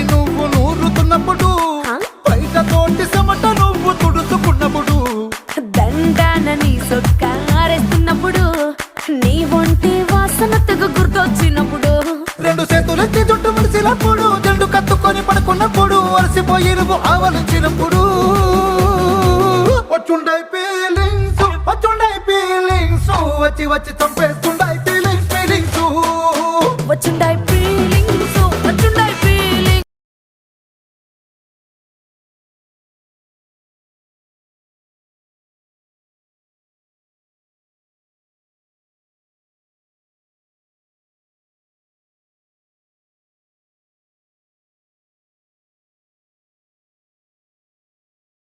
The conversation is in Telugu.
నువ్వు నూరుతున్నప్పుడు బయట తోటి చెమట నువ్వు తుడుచుకున్నప్పుడు దండాన నీ సొక్కారేస్తున్నప్పుడు నీ ఒంటి వాసన తెగ గుర్తొచ్చినప్పుడు రెండు చేతులెత్తి జుట్టు ముడిసినప్పుడు జండు కత్తుకొని పడుకున్నప్పుడు అలసిపోయి నువ్వు ఆవలించినప్పుడు వచ్చుండై ఫీలింగ్స్ వచ్చి వచ్చి చంపేస్తుండ